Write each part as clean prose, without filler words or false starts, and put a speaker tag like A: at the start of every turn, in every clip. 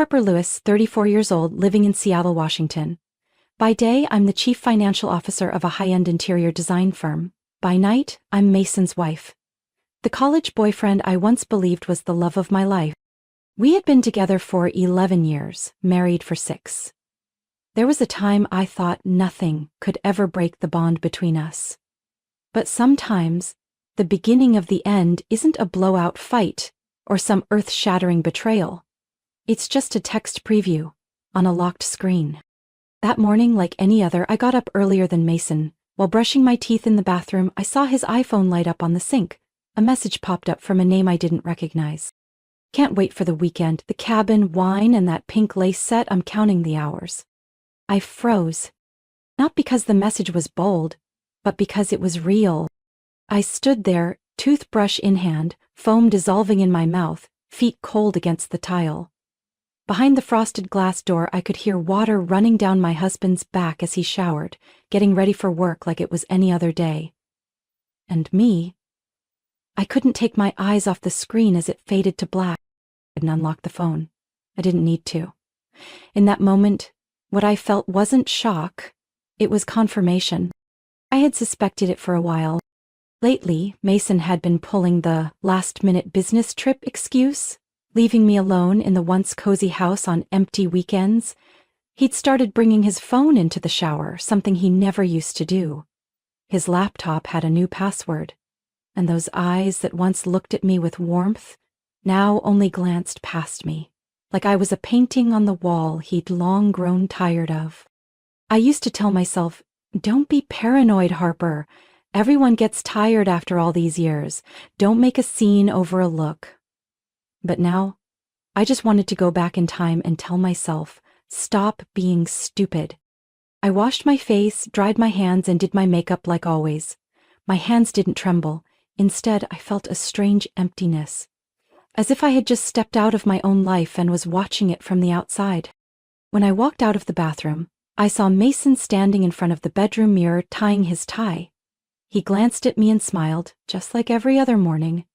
A: Harper Lewis, 34 years old, living in Seattle, Washington. By day, I'm the chief financial officer of a high-end interior design firm. By night, I'm Mason's wife. The college boyfriend I once believed was the love of my life. We had been together for 11 years, married for 6. There was a time I thought nothing could ever break the bond between us. But sometimes, the beginning of the end isn't a blowout fight or some earth-shattering betrayal. It's just a text preview on a locked screen. That morning, like any other, I got up earlier than Mason. While brushing my teeth in the bathroom, I saw his iPhone light up on the sink. A message popped up from a name I didn't recognize. Can't wait for the weekend, the cabin, wine, and that pink lace set. I'm counting the hours. I froze. Not because the message was bold, but because it was real. I stood there, toothbrush in hand, foam dissolving in my mouth, feet cold against the tile. Behind the frosted glass door, I could hear water running down my husband's back as he showered, getting ready for work like it was any other day. And me? I couldn't take my eyes off the screen as it faded to black. I didn't unlock the phone. I didn't need to. In that moment, what I felt wasn't shock, it was confirmation. I had suspected it for a while. Lately, Mason had been pulling the last-minute business trip excuse, leaving me alone in the once cozy house on empty weekends. He'd started bringing his phone into the shower, something he never used to do. His laptop had a new password, and those eyes that once looked at me with warmth now only glanced past me, like I was a painting on the wall he'd long grown tired of. I used to tell myself, "Don't be paranoid, Harper. Everyone gets tired after all these years. Don't make a scene over a look." But now, I just wanted to go back in time and tell myself, stop being stupid. I washed my face, dried my hands, and did my makeup like always. My hands didn't tremble. Instead, I felt a strange emptiness, as if I had just stepped out of my own life and was watching it from the outside. When I walked out of the bathroom, I saw Mason standing in front of the bedroom mirror tying his tie. He glanced at me and smiled, just like every other morning.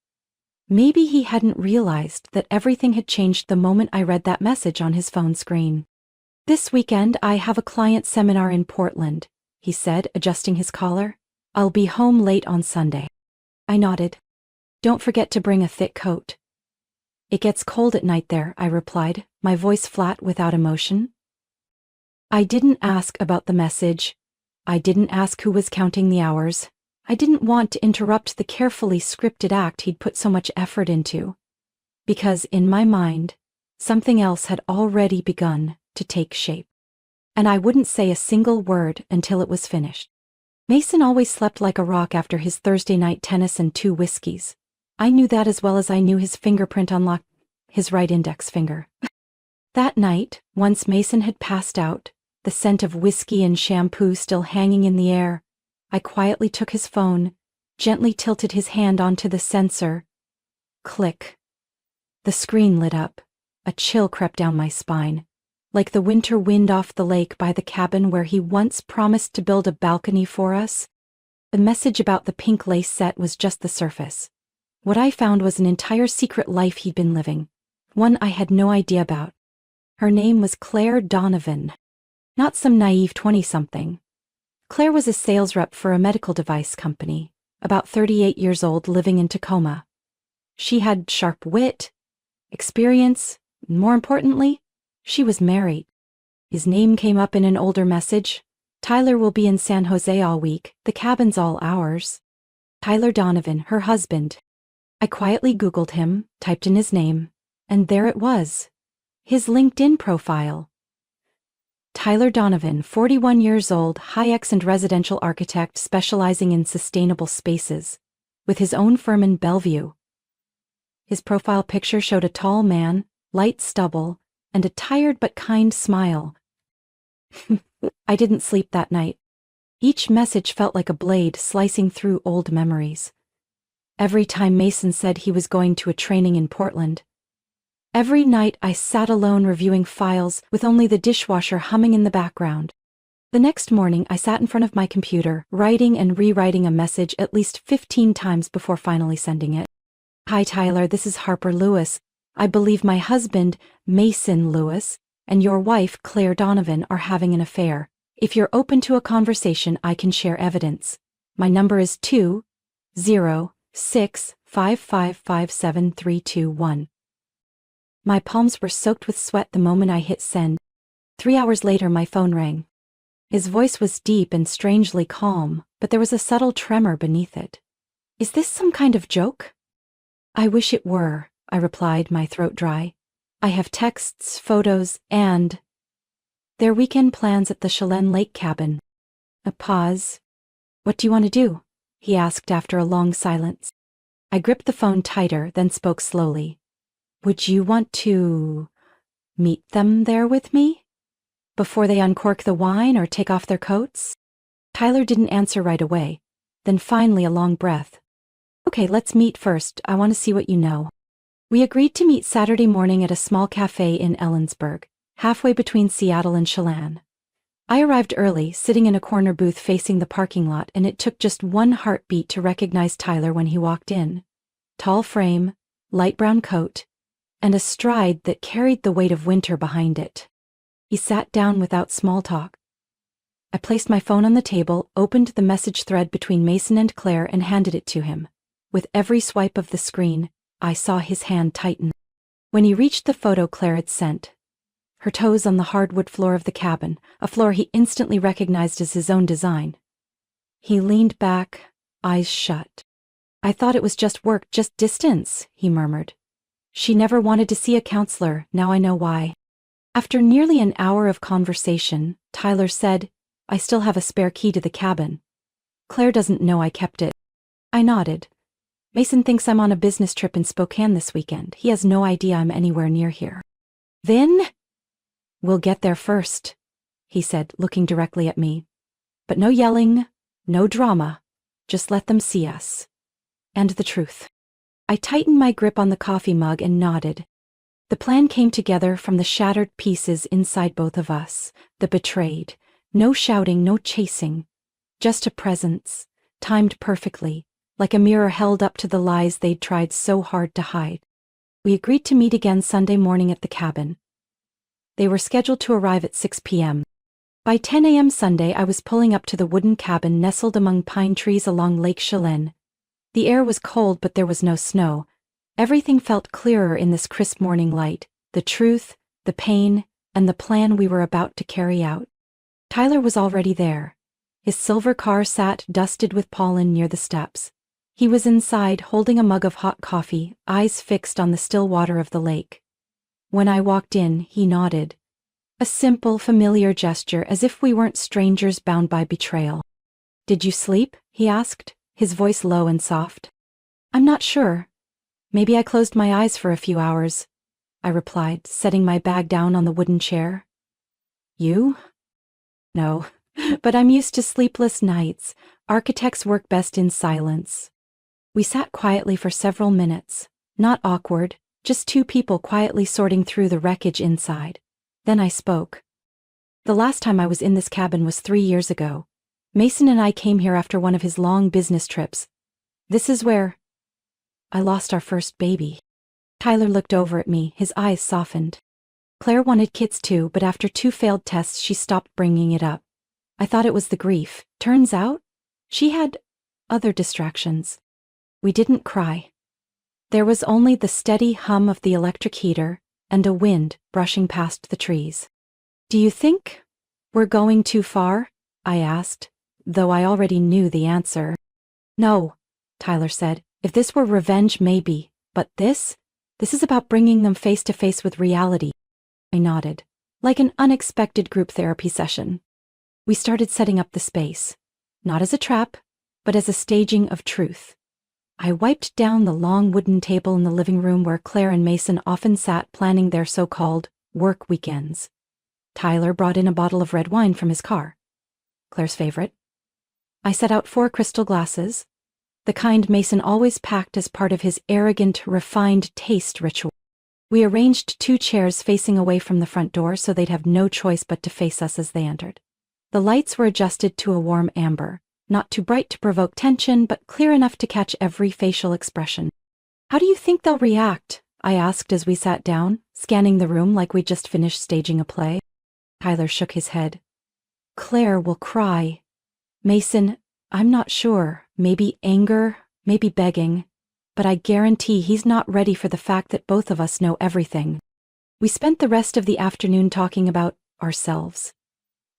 A: Maybe he hadn't realized that everything had changed the moment I read that message on his phone screen. "This weekend, I have a client seminar in Portland," he said, adjusting his collar. "I'll be home late on Sunday." I nodded. "Don't forget to bring a thick coat." "It gets cold at night there," I replied, my voice flat without emotion. I didn't ask about the message. I didn't ask who was counting the hours. I didn't want to interrupt the carefully scripted act he'd put so much effort into. Because in my mind, something else had already begun to take shape. And I wouldn't say a single word until it was finished. Mason always slept like a rock after his Thursday night tennis and 2 whiskeys. I knew that as well as I knew his fingerprint on his right index finger. That night, once Mason had passed out, the scent of whiskey and shampoo still hanging in the air, I quietly took his phone, gently tilted his hand onto the sensor. Click. The screen lit up. A chill crept down my spine, like the winter wind off the lake by the cabin where he once promised to build a balcony for us. The message about the pink lace set was just the surface. What I found was an entire secret life he'd been living, one I had no idea about. Her name was Claire Donovan, not some naive 20-something. Claire was a sales rep for a medical device company, about 38 years old, living in Tacoma. She had sharp wit, experience, and more importantly, she was married. His name came up in an older message. "Tyler will be in San Jose all week. The cabin's all ours." Tyler Donovan, her husband. I quietly Googled him, typed in his name, and there it was. His LinkedIn profile. Tyler Donovan, 41 years old, high-end residential architect specializing in sustainable spaces, with his own firm in Bellevue. His profile picture showed a tall man, light stubble, and a tired but kind smile. I didn't sleep that night. Each message felt like a blade slicing through old memories. Every time Mason said he was going to a training in Portland. Every night I sat alone reviewing files with only the dishwasher humming in the background. The next morning I sat in front of my computer, writing and rewriting a message at least 15 times before finally sending it. "Hi Tyler, this is Harper Lewis. I believe my husband, Mason Lewis, and your wife, Claire Donovan, are having an affair. If you're open to a conversation, I can share evidence. My number is 20655557321. My palms were soaked with sweat the moment I hit send. 3 hours later, my phone rang. His voice was deep and strangely calm, but there was a subtle tremor beneath it. Is this some kind of joke? I wish it were, I replied, my throat dry. I have texts, photos, and their weekend plans at the Chelan Lake cabin. A pause. What do you want to do? He asked after a long silence. I gripped the phone tighter, then spoke slowly. Would you want to meet them there with me? Before they uncork the wine or take off their coats? Tyler didn't answer right away, then finally a long breath. Okay, let's meet first. I want to see what you know. We agreed to meet Saturday morning at a small cafe in Ellensburg, halfway between Seattle and Chelan. I arrived early, sitting in a corner booth facing the parking lot, and it took just one heartbeat to recognize Tyler when he walked in. Tall frame, light brown coat, and a stride that carried the weight of winter behind it. He sat down without small talk. I placed my phone on the table, opened the message thread between Mason and Claire, and handed it to him. With every swipe of the screen, I saw his hand tighten. When he reached the photo Claire had sent, her toes on the hardwood floor of the cabin, a floor he instantly recognized as his own design. He leaned back, eyes shut. I thought it was just work, just distance, he murmured. She never wanted to see a counselor, now I know why. After nearly an hour of conversation, Tyler said, I still have a spare key to the cabin. Claire doesn't know I kept it. I nodded. Mason thinks I'm on a business trip in Spokane this weekend. He has no idea I'm anywhere near here. Then? We'll get there first, he said, looking directly at me. But no yelling, no drama. Just let them see us. And the truth. I tightened my grip on the coffee mug and nodded. The plan came together from the shattered pieces inside both of us, the betrayed. No shouting, no chasing. Just a presence, timed perfectly, like a mirror held up to the lies they'd tried so hard to hide. We agreed to meet again Sunday morning at the cabin. They were scheduled to arrive at 6 p.m. By 10 a.m. Sunday, I was pulling up to the wooden cabin nestled among pine trees along Lake Chelan. The air was cold, but there was no snow. Everything felt clearer in this crisp morning light, the truth, the pain, and the plan we were about to carry out. Tyler was already there. His silver car sat dusted with pollen near the steps. He was inside, holding a mug of hot coffee, eyes fixed on the still water of the lake. When I walked in, he nodded. A simple, familiar gesture, as if we weren't strangers bound by betrayal. Did you sleep? He asked, his voice low and soft. I'm not sure. Maybe I closed my eyes for a few hours, I replied, setting my bag down on the wooden chair. You? No, but I'm used to sleepless nights. Architects work best in silence. We sat quietly for several minutes, not awkward, just two people quietly sorting through the wreckage inside. Then I spoke. The last time I was in this cabin was 3 years ago. Mason and I came here after one of his long business trips. This is where I lost our first baby. Tyler looked over at me, his eyes softened. Claire wanted kids too, but after 2 failed tests she stopped bringing it up. I thought it was the grief. Turns out, she had other distractions. We didn't cry. There was only the steady hum of the electric heater and a wind brushing past the trees. Do you think we're going too far? I asked, though I already knew the answer. No, Tyler said. If this were revenge, maybe, but this is about bringing them face to face with reality. I nodded, like an unexpected group therapy session. We started setting up the space, not as a trap, but as a staging of truth. I wiped down the long wooden table in the living room where Claire and Mason often sat planning their so-called work weekends. Tyler brought in a bottle of red wine from his car, Claire's favorite. I set out 4 crystal glasses, the kind Mason always packed as part of his arrogant, refined taste ritual. We arranged 2 chairs facing away from the front door so they'd have no choice but to face us as they entered. The lights were adjusted to a warm amber, not too bright to provoke tension, but clear enough to catch every facial expression. How do you think they'll react? I asked as we sat down, scanning the room like we'd just finished staging a play. Tyler shook his head. Claire will cry. Mason, I'm not sure. Maybe anger, maybe begging. But I guarantee he's not ready for the fact that both of us know everything. We spent the rest of the afternoon talking about ourselves.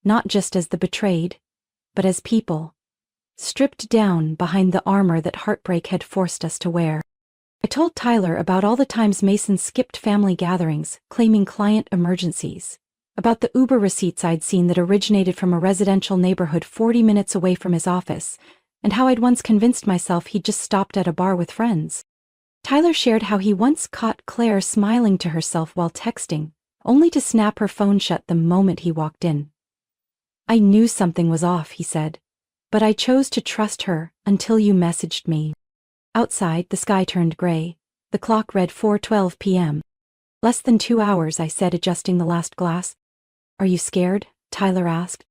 A: Not just as the betrayed, but as people. Stripped down behind the armor that heartbreak had forced us to wear. I told Tyler about all the times Mason skipped family gatherings, claiming client emergencies. About the Uber receipts I'd seen that originated from a residential neighborhood 40 minutes away from his office, and how I'd once convinced myself he'd just stopped at a bar with friends. Tyler shared how he once caught Claire smiling to herself while texting, only to snap her phone shut the moment he walked in. I knew something was off, he said, but I chose to trust her until you messaged me. Outside, the sky turned gray. The clock read 4:12 p.m. Less than 2 hours, I said, adjusting the last glass. Are you scared? Tyler asked.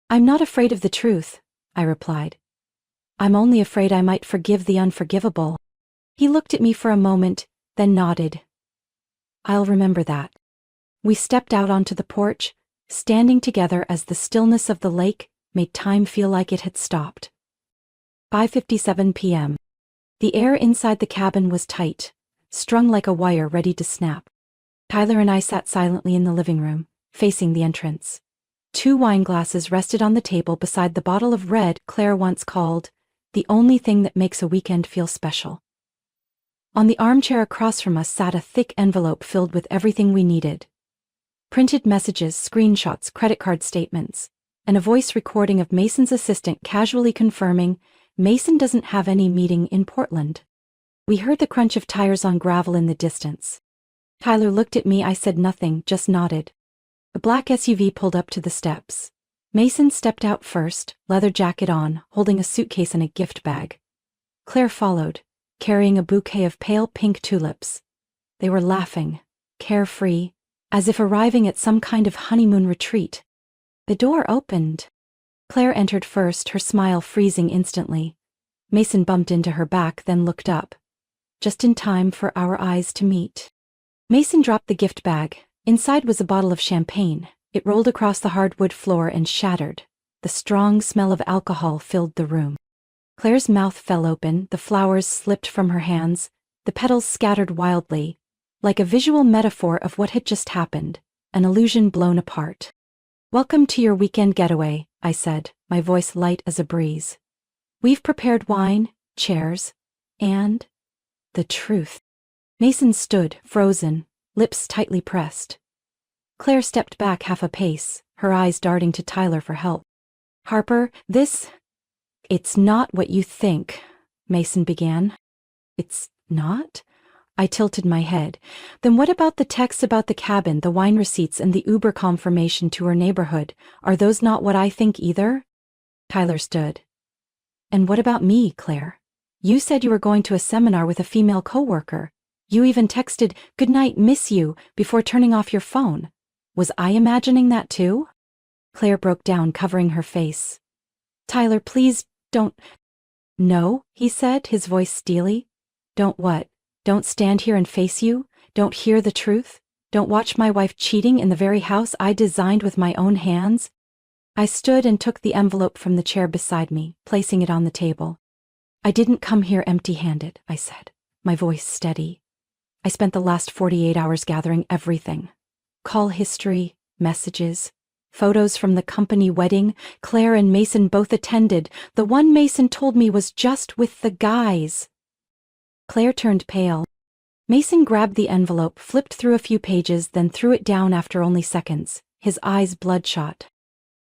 A: I'm not afraid of the truth, I replied. I'm only afraid I might forgive the unforgivable. He looked at me for a moment, then nodded. I'll remember that. We stepped out onto the porch, standing together as the stillness of the lake made time feel like it had stopped. 5:57 p.m. The air inside the cabin was tight, strung like a wire ready to snap. Tyler and I sat silently in the living room, facing the entrance. 2 wine glasses rested on the table beside the bottle of red Claire once called the only thing that makes a weekend feel special. On the armchair across from us sat a thick envelope filled with everything we needed. Printed messages, screenshots, credit card statements, and a voice recording of Mason's assistant casually confirming Mason doesn't have any meeting in Portland. We heard the crunch of tires on gravel in the distance. Tyler looked at me. I said nothing, just nodded. A black SUV pulled up to the steps. Mason stepped out first, leather jacket on, holding a suitcase and a gift bag. Claire followed, carrying a bouquet of pale pink tulips. They were laughing, carefree, as if arriving at some kind of honeymoon retreat. The door opened. Claire entered first, her smile freezing instantly. Mason bumped into her back, then looked up. Just in time for our eyes to meet. Mason dropped the gift bag. Inside was a bottle of champagne. It rolled across the hardwood floor and shattered. The strong smell of alcohol filled the room. Claire's mouth fell open, the flowers slipped from her hands, the petals scattered wildly, like a visual metaphor of what had just happened, an illusion blown apart. Welcome to your weekend getaway, I said, my voice light as a breeze. We've prepared wine, chairs, and the truth. Mason stood, frozen, lips tightly pressed. Claire stepped back half a pace, her eyes darting to Tyler for help. Harper, it's not what you think, Mason began. It's not? I tilted my head. Then what about the texts about the cabin, the wine receipts, and the Uber confirmation to her neighborhood? Are those not what I think either? Tyler stood. And what about me, Claire? You said you were going to a seminar with a female coworker. You even texted, "Good night, miss you," before turning off your phone. Was I imagining that too? Claire broke down, covering her face. Tyler, please, don't. No, he said, his voice steely. Don't what? Don't stand here and face you? Don't hear the truth? Don't watch my wife cheating in the very house I designed with my own hands? I stood and took the envelope from the chair beside me, placing it on the table. I didn't come here empty-handed, I said, my voice steady. I spent the last 48 hours gathering everything. Call history, messages, photos from the company wedding Claire and Mason both attended. The one Mason told me was just with the guys. Claire turned pale. Mason grabbed the envelope, flipped through a few pages, then threw it down after only seconds, his eyes bloodshot.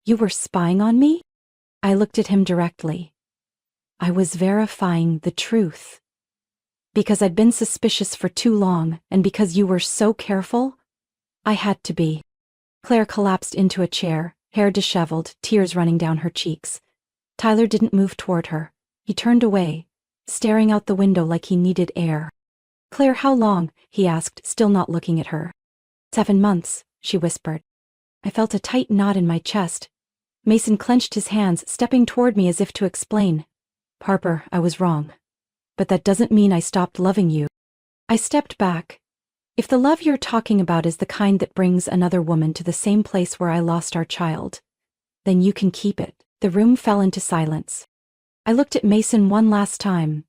A: You were spying on me? I looked at him directly. I was verifying the truth. Because I'd been suspicious for too long, and because you were so careful, I had to be. Claire collapsed into a chair, hair disheveled, tears running down her cheeks. Tyler didn't move toward her. He turned away, staring out the window like he needed air. Claire, how long? He asked, still not looking at her. 7 months, she whispered. I felt a tight knot in my chest. Mason clenched his hands, stepping toward me as if to explain. Harper, I was wrong. But that doesn't mean I stopped loving you. I stepped back. If the love you're talking about is the kind that brings another woman to the same place where I lost our child, then you can keep it." The room fell into silence. I looked at Mason one last time.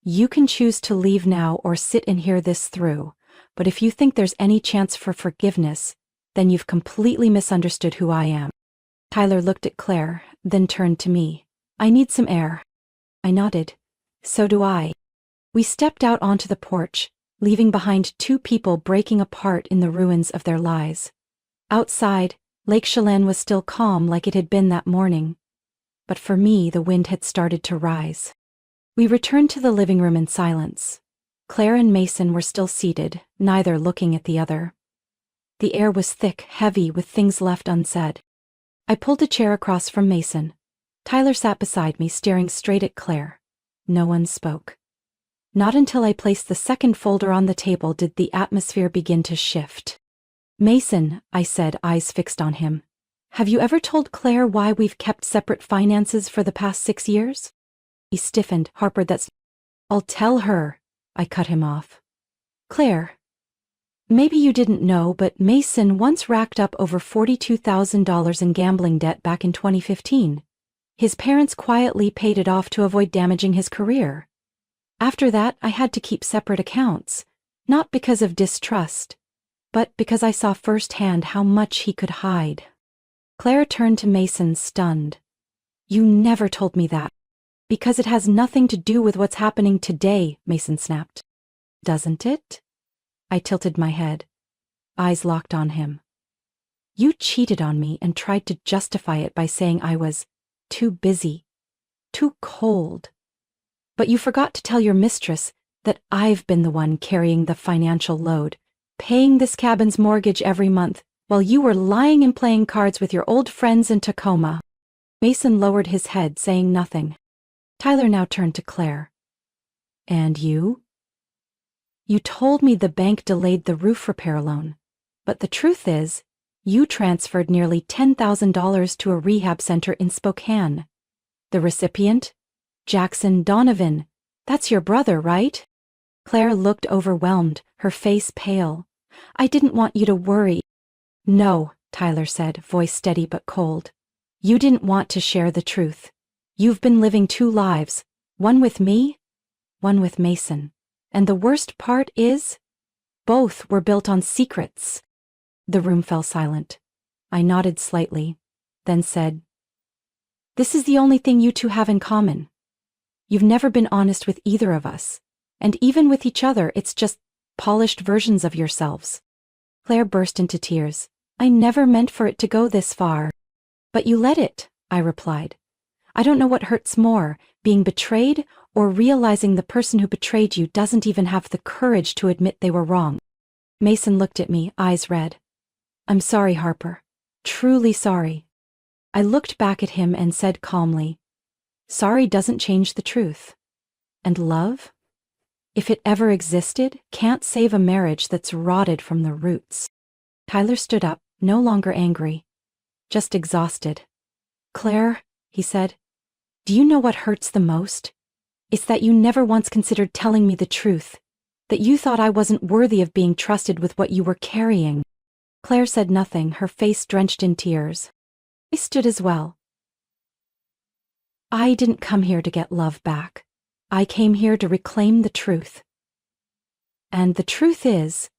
A: "You can choose to leave now or sit and hear this through, but if you think there's any chance for forgiveness, then you've completely misunderstood who I am." Tyler looked at Claire, then turned to me. "I need some air." I nodded. "So do I." We stepped out onto the porch, leaving behind two people breaking apart in the ruins of their lives. Outside, Lake Chelan was still calm like it had been that morning. But for me, the wind had started to rise. We returned to the living room in silence. Claire and Mason were still seated, neither looking at the other. The air was thick, heavy, with things left unsaid. I pulled a chair across from Mason. Tyler sat beside me, staring straight at Claire. No one spoke. Not until I placed the second folder on the table did the atmosphere begin to shift. "Mason," I said, eyes fixed on him, "have you ever told Claire why we've kept separate finances for the past 6 years?" He stiffened. "Harper, that's—" "I'll tell her," I cut him off. "Claire, maybe you didn't know, but Mason once racked up over $42,000 in gambling debt back in 2015. His parents quietly paid it off to avoid damaging his career. After that, I had to keep separate accounts, not because of distrust, but because I saw firsthand how much he could hide." Claire turned to Mason, stunned. "You never told me that." "Because it has nothing to do with what's happening today," Mason snapped. "Doesn't it?" I tilted my head. Eyes locked on him. "You cheated on me and tried to justify it by saying I was too busy, too cold. But you forgot to tell your mistress that I've been the one carrying the financial load, paying this cabin's mortgage every month, while you were lying and playing cards with your old friends in Tacoma." Mason lowered his head, saying nothing. Tyler now turned to Claire. "And you? You told me the bank delayed the roof repair loan, but the truth is, you transferred nearly $10,000 to a rehab center in Spokane. The recipient? Jackson Donovan. That's your brother, right?" Claire looked overwhelmed, her face pale. "I didn't want you to worry." "No," Tyler said, voice steady but cold. "You didn't want to share the truth. You've been living 2 lives, one with me, one with Mason. And the worst part is, both were built on secrets." The room fell silent. I nodded slightly, then said, "This is the only thing you two have in common. You've never been honest with either of us, and even with each other it's just polished versions of yourselves." Claire burst into tears. "I never meant for it to go this far." "But you let it," I replied. "I don't know what hurts more, being betrayed or realizing the person who betrayed you doesn't even have the courage to admit they were wrong." Mason looked at me, eyes red. "I'm sorry, Harper. Truly sorry." I looked back at him and said calmly, "Sorry doesn't change the truth. And love, if it ever existed, can't save a marriage that's rotted from the roots." Tyler stood up, no longer angry, just exhausted. "Claire," he said, "do you know what hurts the most? It's that you never once considered telling me the truth, that you thought I wasn't worthy of being trusted with what you were carrying." Claire said nothing, her face drenched in tears. I stood as well. "I didn't come here to get love back. I came here to reclaim the truth. And the truth is,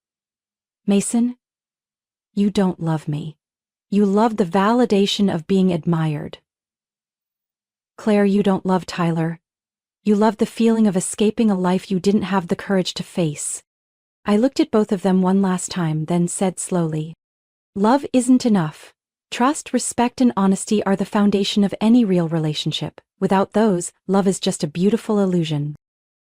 A: Mason, you don't love me. You love the validation of being admired. Claire, you don't love Tyler. You love the feeling of escaping a life you didn't have the courage to face." I looked at both of them one last time, then said slowly, "Love isn't enough. Trust, respect, and honesty are the foundation of any real relationship. Without those, love is just a beautiful illusion."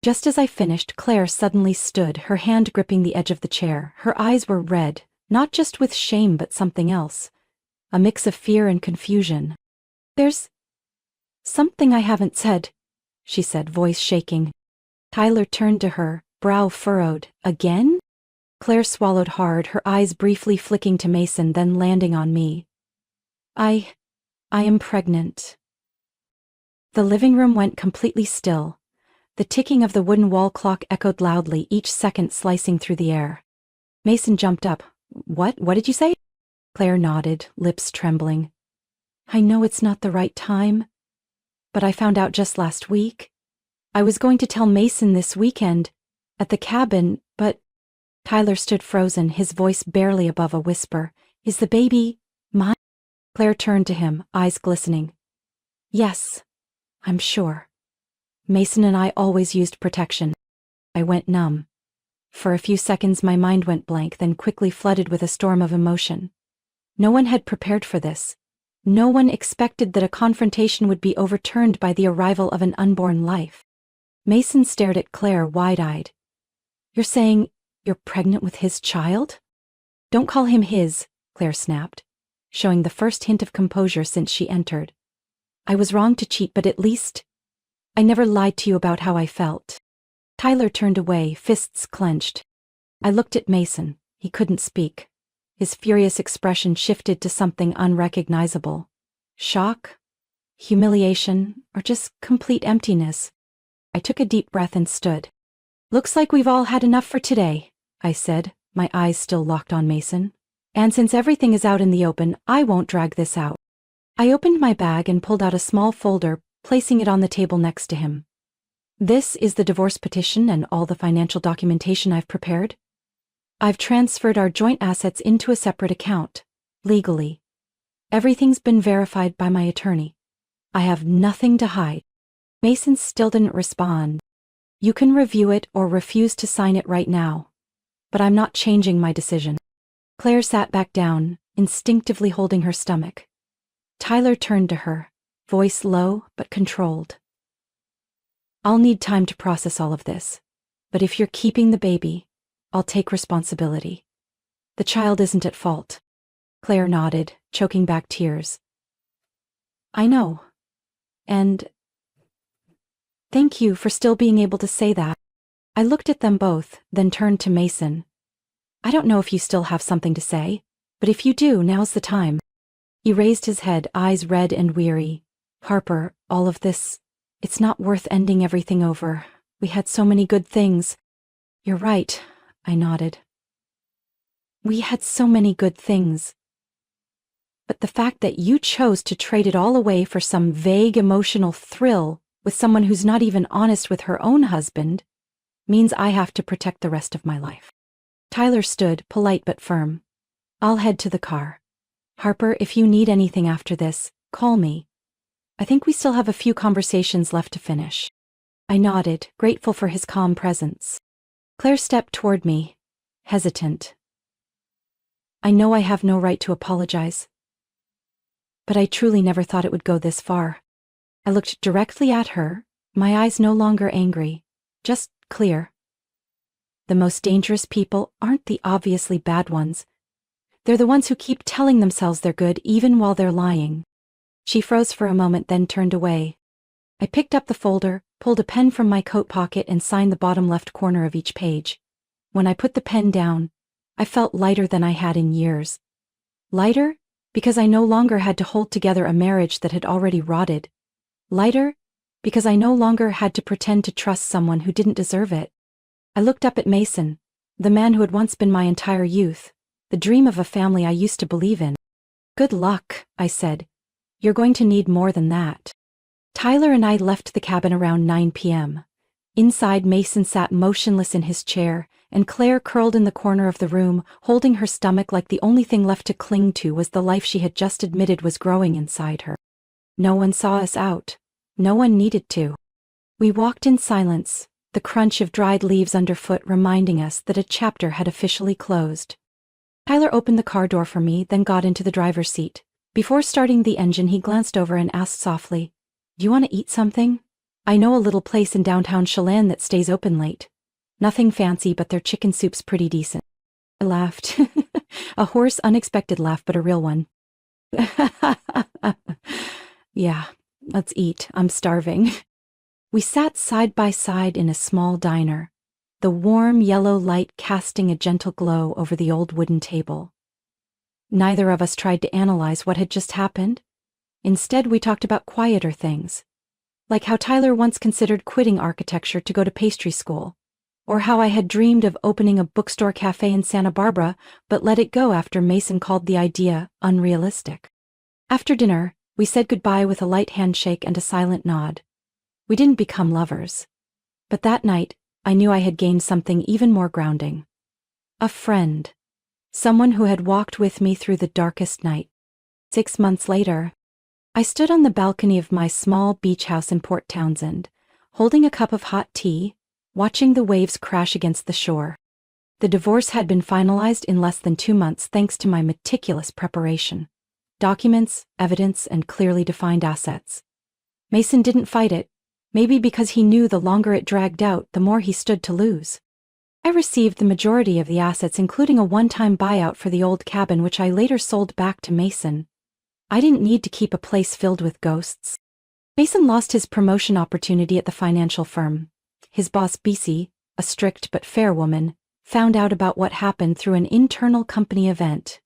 A: Just as I finished, Claire suddenly stood, her hand gripping the edge of the chair. Her eyes were red, not just with shame but something else. A mix of fear and confusion. "There's something I haven't said," she said, voice shaking. Tyler turned to her, brow furrowed. "Again?" Claire swallowed hard, her eyes briefly flicking to Mason, then landing on me. I am pregnant." The living room went completely still. The ticking of the wooden wall clock echoed loudly, each second slicing through the air. Mason jumped up. What did you say? Claire nodded, lips trembling. I know it's not the right time, but I found out just last week. I was going to tell Mason this weekend, at the cabin, but Tyler stood frozen, his voice barely above a whisper. Is the baby mine? Claire turned to him, eyes glistening. Yes, I'm sure. Mason and I always used protection. I went numb. For a few seconds my mind went blank, then quickly flooded with a storm of emotion. No one had prepared for this. No one expected that a confrontation would be overturned by the arrival of an unborn life. Mason stared at Claire wide-eyed. You're saying you're pregnant with his child? Don't call him his, Claire snapped, showing the first hint of composure since she entered. I was wrong to cheat, but at least I never lied to you about how I felt. Tyler turned away, fists clenched. I looked at Mason. He couldn't speak. His furious expression shifted to something unrecognizable. Shock? Humiliation? Or just complete emptiness? I took a deep breath and stood. Looks like we've all had enough for today, I said, my eyes still locked on Mason. And since everything is out in the open, I won't drag this out. I opened my bag and pulled out a small folder, placing it on the table next to him. This is the divorce petition and all the financial documentation I've prepared. I've transferred our joint assets into a separate account, legally. Everything's been verified by my attorney. I have nothing to hide. Mason still didn't respond. You can review it or refuse to sign it right now, but I'm not changing my decision. Claire sat back down, instinctively holding her stomach. Tyler turned to her, voice low but controlled. I'll need time to process all of this, but if you're keeping the baby, I'll take responsibility. The child isn't at fault. Claire nodded, choking back tears. I know. And thank you for still being able to say that. I looked at them both, then turned to Mason. I don't know if you still have something to say, but if you do, now's the time. He raised his head, eyes red and weary. Harper, all of this, it's not worth ending everything over. We had so many good things. You're right, I nodded. We had so many good things. But the fact that you chose to trade it all away for some vague emotional thrill with someone who's not even honest with her own husband means I have to protect the rest of my life. Tyler stood, polite but firm. I'll head to the car. Harper, if you need anything after this, call me. I think we still have a few conversations left to finish. I nodded, grateful for his calm presence. Claire stepped toward me, hesitant. I know I have no right to apologize, but I truly never thought it would go this far. I looked directly at her, my eyes no longer angry, just clear. The most dangerous people aren't the obviously bad ones. They're the ones who keep telling themselves they're good even while they're lying. She froze for a moment, then turned away. I picked up the folder, pulled a pen from my coat pocket and signed the bottom left corner of each page. When I put the pen down, I felt lighter than I had in years. Lighter because I no longer had to hold together a marriage that had already rotted. Lighter because I no longer had to pretend to trust someone who didn't deserve it. I looked up at Mason, the man who had once been my entire youth, the dream of a family I used to believe in. Good luck, I said. You're going to need more than that. Tyler and I left the cabin around 9 p.m. Inside, Mason sat motionless in his chair, and Claire curled in the corner of the room, holding her stomach like the only thing left to cling to was the life she had just admitted was growing inside her. No one saw us out. No one needed to. We walked in silence, the crunch of dried leaves underfoot reminding us that a chapter had officially closed. Tyler opened the car door for me, then got into the driver's seat. Before starting the engine, he glanced over and asked softly, "Do you want to eat something? I know a little place in downtown Chelan that stays open late. Nothing fancy, but their chicken soup's pretty decent." I laughed. A hoarse, unexpected laugh, but a real one. Yeah, let's eat. I'm starving. We sat side by side in a small diner, the warm yellow light casting a gentle glow over the old wooden table. Neither of us tried to analyze what had just happened. Instead, we talked about quieter things, like how Tyler once considered quitting architecture to go to pastry school, or how I had dreamed of opening a bookstore cafe in Santa Barbara, but let it go after Mason called the idea unrealistic. After dinner, we said goodbye with a light handshake and a silent nod. We didn't become lovers. But that night, I knew I had gained something even more grounding. A friend. Someone who had walked with me through the darkest night. 6 months later, I stood on the balcony of my small beach house in Port Townsend, holding a cup of hot tea, watching the waves crash against the shore. The divorce had been finalized in less than 2 months thanks to my meticulous preparation. Documents, evidence, and clearly defined assets. Mason didn't fight it, maybe because he knew the longer it dragged out, the more he stood to lose. I received the majority of the assets, including a one-time buyout for the old cabin which I later sold back to Mason. I didn't need to keep a place filled with ghosts. Mason lost his promotion opportunity at the financial firm. His boss, Bisi, a strict but fair woman, found out about what happened through an internal company event.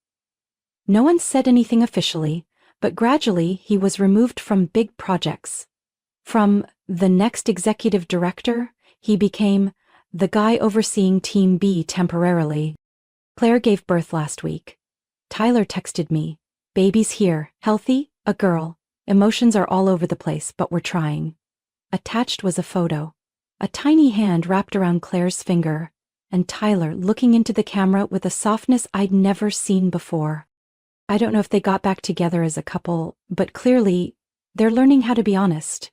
A: No one said anything officially, but gradually he was removed from big projects. From the next executive director, he became the guy overseeing Team B temporarily. Claire gave birth last week. Tyler texted me, "Baby's here, healthy, a girl. Emotions are all over the place, but we're trying." Attached was a photo. A tiny hand wrapped around Claire's finger, and Tyler looking into the camera with a softness I'd never seen before. I don't know if they got back together as a couple, but clearly, they're learning how to be honest.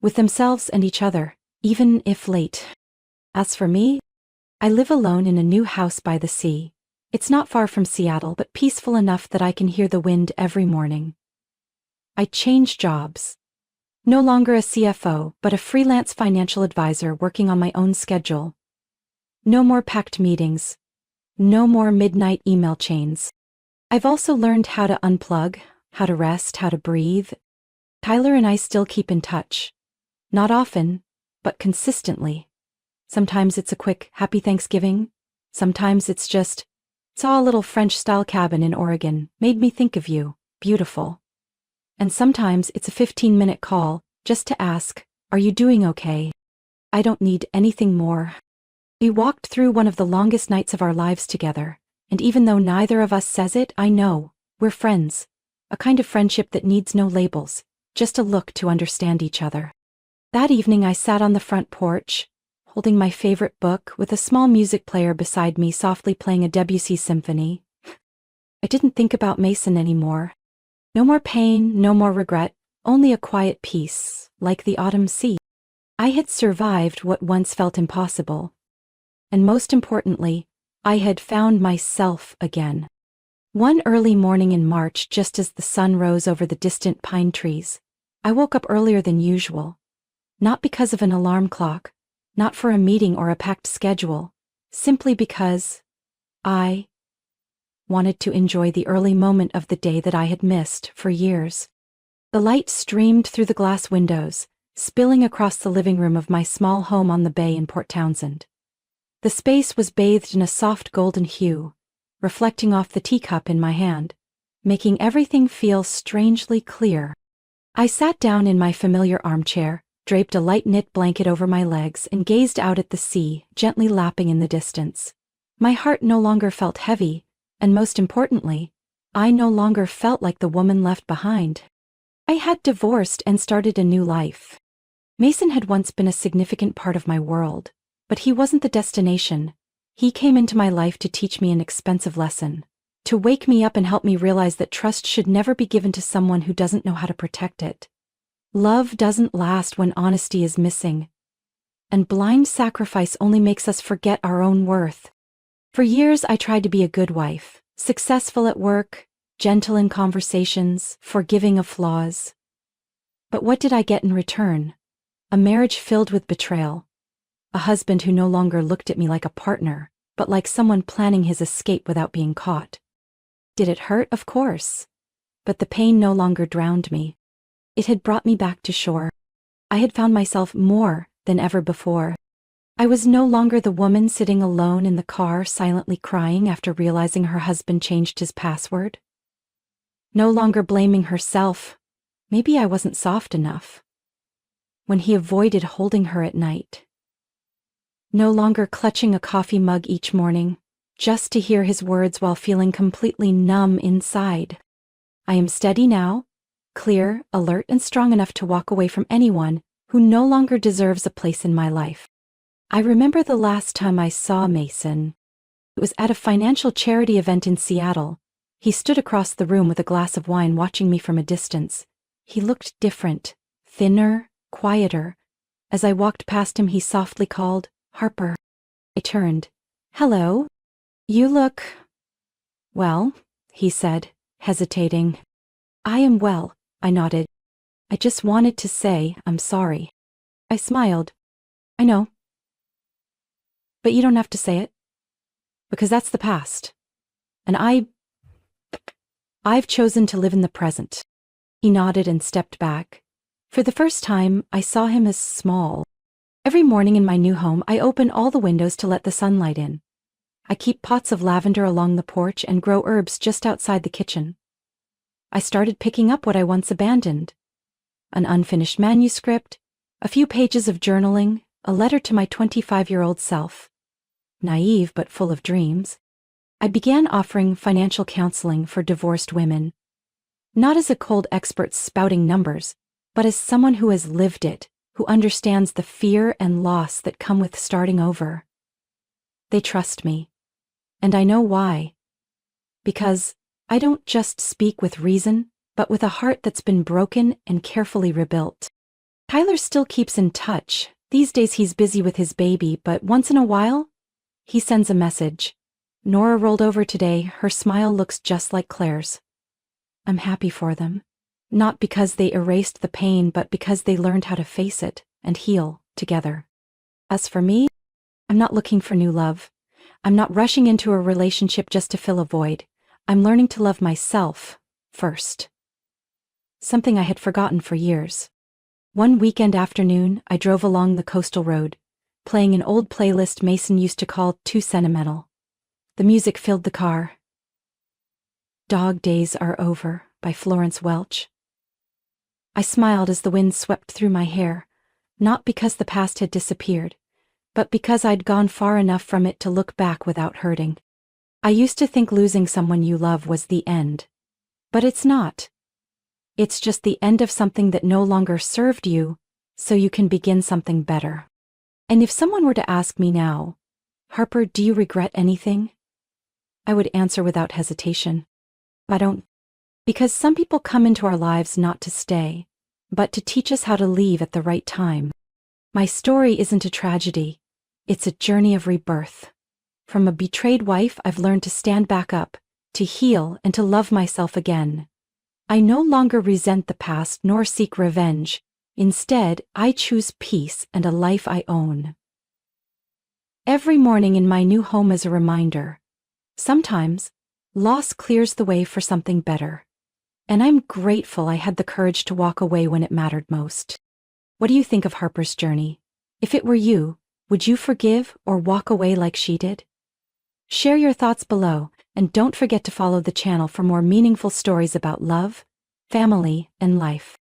A: With themselves and each other, even if late. As for me, I live alone in a new house by the sea. It's not far from Seattle, but peaceful enough that I can hear the wind every morning. I changed jobs. No longer a CFO, but a freelance financial advisor working on my own schedule. No more packed meetings. No more midnight email chains. I've also learned how to unplug, how to rest, how to breathe. Tyler and I still keep in touch. Not often, but consistently. Sometimes it's a quick, "Happy Thanksgiving." Sometimes it's just, "Saw a little French-style cabin in Oregon, made me think of you, beautiful." And sometimes it's a 15-minute call, just to ask, "Are you doing okay?" I don't need anything more. We walked through one of the longest nights of our lives together, and even though neither of us says it, I know, we're friends. A kind of friendship that needs no labels, just a look to understand each other. That evening I sat on the front porch, holding my favorite book with a small music player beside me softly playing a Debussy symphony. I didn't think about Mason anymore. No more pain, no more regret, only a quiet peace, like the autumn sea. I had survived what once felt impossible. And most importantly, I had found myself again. One early morning in March, just as the sun rose over the distant pine trees, I woke up earlier than usual. Not because of an alarm clock, not for a meeting or a packed schedule, simply because I wanted to enjoy the early moment of the day that I had missed for years. The light streamed through the glass windows, spilling across the living room of my small home on the bay in Port Townsend. The space was bathed in a soft golden hue, reflecting off the teacup in my hand, making everything feel strangely clear. I sat down in my familiar armchair, draped a light knit blanket over my legs, and gazed out at the sea, gently lapping in the distance. My heart no longer felt heavy, and most importantly, I no longer felt like the woman left behind. I had divorced and started a new life. Mason had once been a significant part of my world, but he wasn't the destination. He came into my life to teach me an expensive lesson, to wake me up and help me realize that trust should never be given to someone who doesn't know how to protect it. Love doesn't last when honesty is missing, and blind sacrifice only makes us forget our own worth. For years I tried to be a good wife, successful at work, gentle in conversations, forgiving of flaws. But what did I get in return? A marriage filled with betrayal. A husband who no longer looked at me like a partner, but like someone planning his escape without being caught. Did it hurt? Of course. But the pain no longer drowned me. It had brought me back to shore. I had found myself more than ever before. I was no longer the woman sitting alone in the car silently crying after realizing her husband changed his password. No longer blaming herself. Maybe I wasn't soft enough. When he avoided holding her at night. no longer clutching a coffee mug each morning, just to hear his words while feeling completely numb inside. I am steady now, clear, alert, and strong enough to walk away from anyone who no longer deserves a place in my life. I remember the last time I saw Mason. It was at a financial charity event in Seattle. He stood across the room with a glass of wine watching me from a distance. He looked different, thinner, quieter. As I walked past him, he softly called, "Harper." I turned. "Hello. You look... well," he said, hesitating. "I am well," I nodded. "I just wanted to say I'm sorry." I smiled. "I know. But you don't have to say it. Because that's the past. And I've chosen to live in the present." He nodded and stepped back. For the first time, I saw him as small. Every morning in my new home, I open all the windows to let the sunlight in. I keep pots of lavender along the porch and grow herbs just outside the kitchen. I started picking up what I once abandoned. An unfinished manuscript, a few pages of journaling, a letter to my 25-year-old self. Naive but full of dreams. I began offering financial counseling for divorced women. Not as a cold expert spouting numbers, but as someone who has lived it, who understands the fear and loss that come with starting over. They trust me. And I know why. Because I don't just speak with reason, but with a heart that's been broken and carefully rebuilt. Tyler still keeps in touch. These days he's busy with his baby, but once in a while, he sends a message. "Nora rolled over today. Her smile looks just like Claire's." I'm happy for them. Not because they erased the pain, but because they learned how to face it and heal together. As for me, I'm not looking for new love. I'm not rushing into a relationship just to fill a void. I'm learning to love myself first. Something I had forgotten for years. One weekend afternoon, I drove along the coastal road, playing an old playlist Mason used to call Too Sentimental. The music filled the car. "Dog Days Are Over" by Florence Welch. I smiled as the wind swept through my hair, not because the past had disappeared, but because I'd gone far enough from it to look back without hurting. I used to think losing someone you love was the end. But it's not. It's just the end of something that no longer served you, so you can begin something better. And if someone were to ask me now, "Harper, do you regret anything?" I would answer without hesitation. I don't. Because some people come into our lives not to stay, but to teach us how to leave at the right time. My story isn't a tragedy. It's a journey of rebirth. From a betrayed wife, I've learned to stand back up, to heal, and to love myself again. I no longer resent the past nor seek revenge. Instead, I choose peace and a life I own. Every morning in my new home is a reminder. Sometimes, loss clears the way for something better. And I'm grateful I had the courage to walk away when it mattered most. What do you think of Harper's journey? If it were you, would you forgive or walk away like she did? Share your thoughts below, and don't forget to follow the channel for more meaningful stories about love, family, and life.